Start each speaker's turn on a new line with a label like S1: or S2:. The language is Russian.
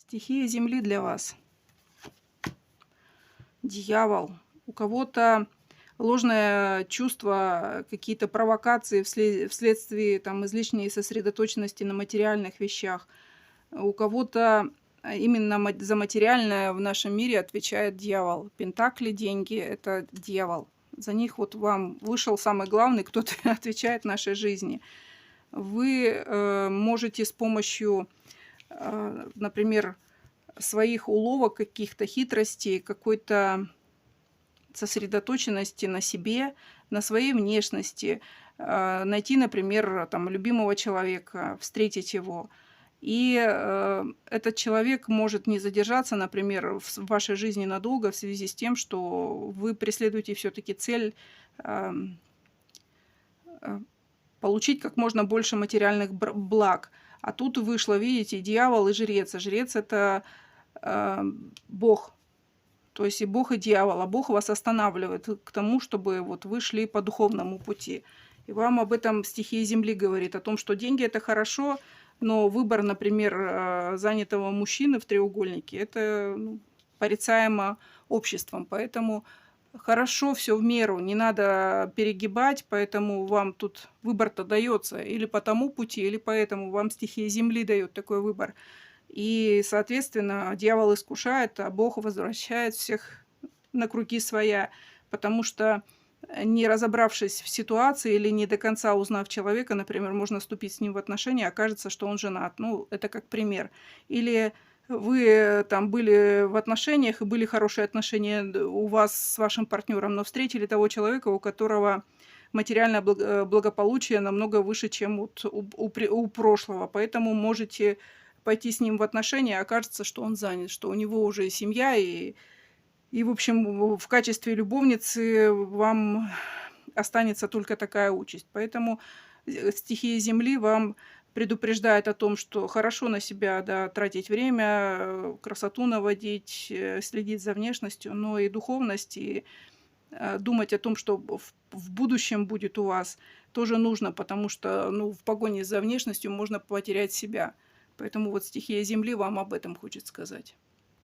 S1: Стихия Земли для вас. Дьявол. У кого-то ложное чувство, какие-то провокации вследствие там, излишней сосредоточенности на материальных вещах. У кого-то именно за материальное в нашем мире отвечает дьявол. Пентакли, деньги – это дьявол. За них вот вам вышел самый главный, кто-то отвечает в нашей жизни. Вы можете с помощью, например, своих уловок, каких-то хитростей, какой-то сосредоточенности на себе, на своей внешности, найти, например, там, любимого человека, встретить его. И этот человек может не задержаться, например, в вашей жизни надолго в связи с тем, что вы преследуете все-таки цель получить как можно больше материальных благ. А тут вышло, видите, дьявол и жрец. А жрец – это Бог. То есть и Бог, и дьявол. А Бог вас останавливает к тому, чтобы вот вы шли по духовному пути. И вам об этом стихия Земли говорит, о том, что деньги – это хорошо, но выбор, например, занятого мужчины в треугольнике – это порицаемо обществом. Поэтому хорошо все в меру, не надо перегибать, поэтому вам тут выбор-то дается или по тому пути, или поэтому вам стихия Земли дает такой выбор. И, соответственно, дьявол искушает, а Бог возвращает всех на круги своя, потому что, не разобравшись в ситуации или не до конца узнав человека, например, можно вступить с ним в отношения, окажется, что он женат. Ну, это как пример. Или вы там были в отношениях, и были хорошие отношения у вас с вашим партнером, но встретили того человека, у которого материальное благополучие намного выше, чем вот у прошлого. Поэтому можете пойти с ним в отношения, а окажется, что он занят, что у него уже семья, и в общем, в качестве любовницы вам останется только такая участь. Поэтому стихия Земли вам предупреждает о том, что хорошо на себя, да, тратить время, красоту наводить, следить за внешностью, но и духовность, и думать о том, что в будущем будет у вас, тоже нужно, потому что в погоне за внешностью можно потерять себя. Поэтому вот стихия Земли вам об этом хочет сказать.